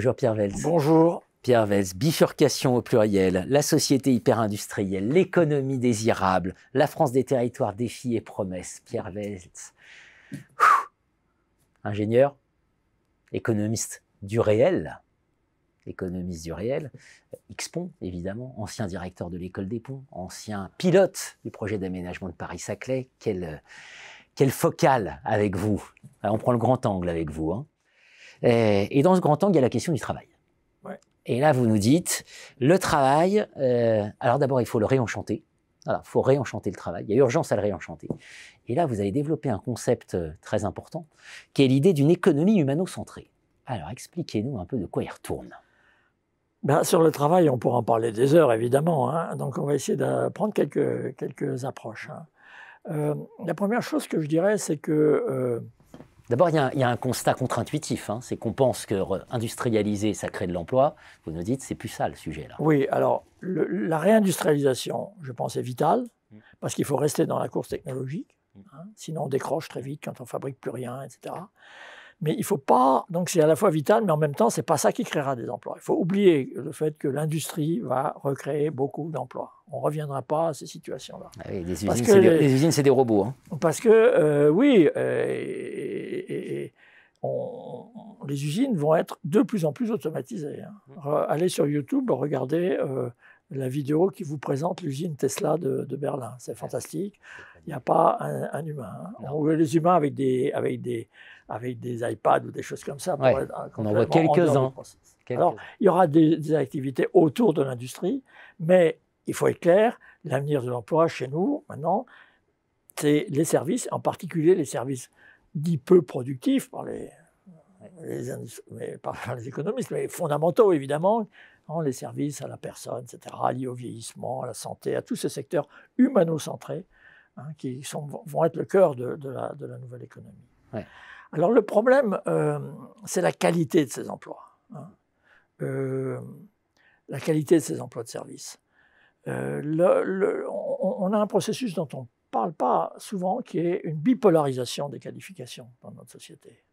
Bonjour Pierre Welz. Bonjour. Pierre Welz, bifurcation au pluriel, la société hyper-industrielle, l'économie désirable, la France des territoires, défis et promesses. Pierre Welz, ingénieur, économiste du réel, X-Pont évidemment, ancien directeur de l'école des ponts, ancien pilote du projet d'aménagement de Paris-Saclay. Quel focal avec vous. Alors, on prend le grand angle avec vous. Hein. Et dans ce grand angle, il y a la question du travail. Ouais. Et là, vous nous dites, le travail, alors d'abord, il faut le réenchanter. Voilà, il faut réenchanter le travail. Il y a urgence à le réenchanter. Et là, vous avez développé un concept très important, qui est l'idée d'une économie humano-centrée. Alors, expliquez-nous un peu de quoi il retourne. Ben, sur le travail, on pourra en parler des heures, évidemment. Hein. Donc, on va essayer de prendre quelques approches. Hein. La première chose que je dirais, c'est que... D'abord, il y a un constat contre-intuitif, hein, c'est qu'on pense que industrialiser, ça crée de l'emploi. Vous nous dites, c'est plus ça le sujet là. Oui, alors la réindustrialisation, je pense, est vitale, parce qu'il faut rester dans la course technologique, hein, sinon on décroche très vite quand on fabrique plus rien, etc. Mais il ne faut pas, donc c'est à la fois vital, mais en même temps, ce n'est pas ça qui créera des emplois. Il faut oublier le fait que l'industrie va recréer beaucoup d'emplois. On ne reviendra pas à ces situations-là. Ah oui, les usines, c'est des robots. Hein. Parce que, oui, les usines vont être de plus en plus automatisées. Hein. Allez sur YouTube, regardez la vidéo qui vous présente l'usine Tesla de Berlin. C'est fantastique. Il n'y a pas un humain. Hein. On voit les humains avec des iPads ou des choses comme ça. Pour ouais, on en voit quelques-uns. Alors, il y aura des activités autour de l'industrie, mais il faut être clair, l'avenir de l'emploi chez nous, maintenant, c'est les services, en particulier les services dits peu productifs par les économistes, mais fondamentaux évidemment, hein, les services à la personne, etc., liés au vieillissement, à la santé, à tous ces secteurs humano-centrés, hein, qui vont être le cœur de la nouvelle économie. Ouais. Alors le problème, c'est la qualité de ces emplois. Hein. La qualité de ces emplois de service. On a un processus dont on ne parle pas souvent, qui est une bipolarisation des qualifications dans notre société.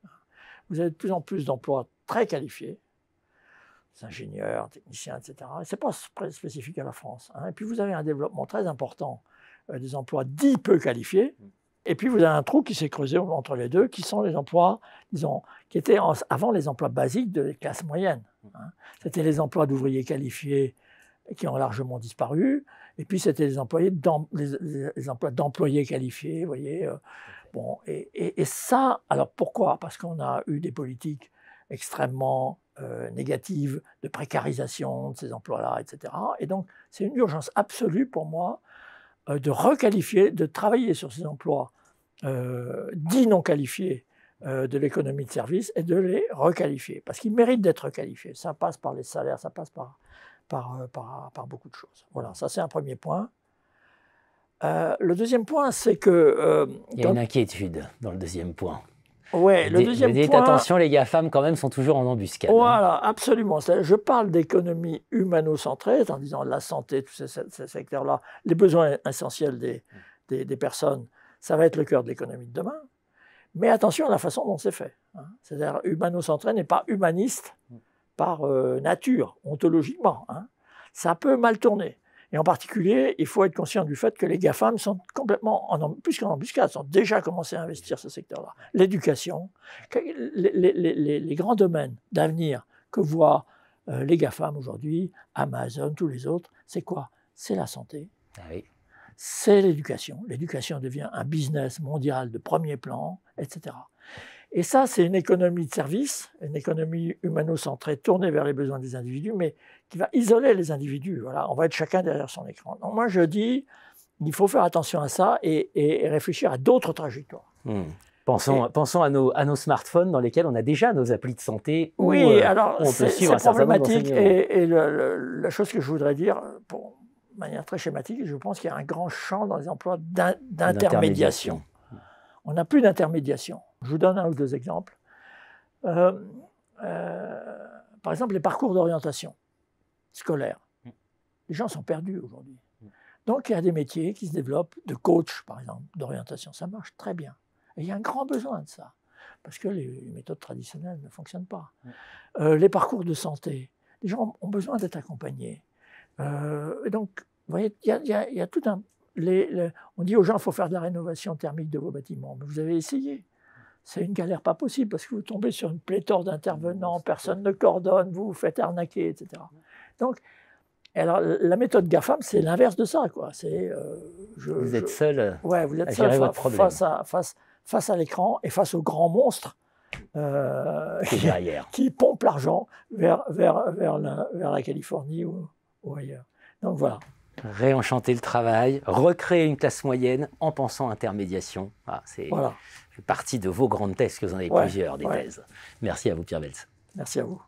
Vous avez de plus en plus d'emplois très qualifiés, des ingénieurs, techniciens, etc. Ce n'est pas spécifique à la France. Hein. Et puis vous avez un développement très important des emplois dits peu qualifiés. Et puis vous avez un trou qui s'est creusé entre les deux, qui sont les emplois, disons, qui étaient avant les emplois basiques de classe moyenne. Hein. C'était les emplois d'ouvriers qualifiés qui ont largement disparu, et puis c'était les emplois d'employés qualifiés, vous voyez. Bon, et ça, alors pourquoi? Parce qu'on a eu des politiques extrêmement négatives de précarisation de ces emplois-là, etc. Et donc, c'est une urgence absolue pour moi de requalifier, de travailler sur ces emplois dits non qualifiés de l'économie de service et de les requalifier, parce qu'ils méritent d'être requalifiés. Ça passe par les salaires, ça passe par beaucoup de choses. Voilà, ça c'est un premier point. Le deuxième point, c'est que... il y a une inquiétude dans le deuxième point. Ouais, le deuxième point... Attention, les GAFAM quand même sont toujours en embuscade. Voilà, hein. Absolument. Je parle d'économie humano-centrée, en disant la santé, tous ces secteurs-là, les besoins essentiels des personnes, ça va être le cœur de l'économie de demain. Mais attention à la façon dont c'est fait. Hein. C'est-à-dire, humano-centré n'est pas humaniste par nature, ontologiquement. Hein. Ça peut mal tourner. Et en particulier, il faut être conscient du fait que les GAFAM sont complètement, plus qu'en embuscade, sont déjà commencés à investir ce secteur-là. L'éducation, les grands domaines d'avenir que voient les GAFAM aujourd'hui, Amazon, tous les autres, c'est quoi? C'est la santé. Ah oui. C'est l'éducation. L'éducation devient un business mondial de premier plan, etc. Et ça, c'est une économie de service, une économie humano-centrée tournée vers les besoins des individus, mais qui va isoler les individus. Voilà, on va être chacun derrière son écran. Donc moi, je dis, il faut faire attention à ça et réfléchir à d'autres trajectoires. Pensons à nos smartphones dans lesquels on a déjà nos applis de santé. Oui, alors c'est problématique. Et la chose que je voudrais dire, de manière très schématique, je pense qu'il y a un grand champ dans les emplois d'intermédiation. On n'a plus d'intermédiation. Je vous donne un ou deux exemples. Par exemple, les parcours d'orientation scolaire. Les gens sont perdus aujourd'hui. Donc, il y a des métiers qui se développent, de coach, par exemple, d'orientation. Ça marche très bien. Et il y a un grand besoin de ça. parce que les méthodes traditionnelles ne fonctionnent pas. Les parcours de santé, les gens ont besoin d'être accompagnés. Et donc, vous voyez, il y a tout un... on dit aux gens qu'il faut faire de la rénovation thermique de vos bâtiments, mais vous avez essayé. C'est une galère pas possible parce que vous tombez sur une pléthore d'intervenants, personne ne coordonne, vous vous faites arnaquer, etc. Donc, alors, la méthode GAFAM, c'est l'inverse de ça, quoi. Vous êtes seul ouais, vous êtes à seul gérer votre problème. face à l'écran et face au grand monstre qui pompe l'argent vers la Californie ou ailleurs. Donc voilà. Réenchanter le travail, recréer une classe moyenne en pensant intermédiation. Ah, c'est partie de vos grandes thèses, que vous en avez plusieurs, des thèses. Merci à vous, Pierre Belz. Merci à vous.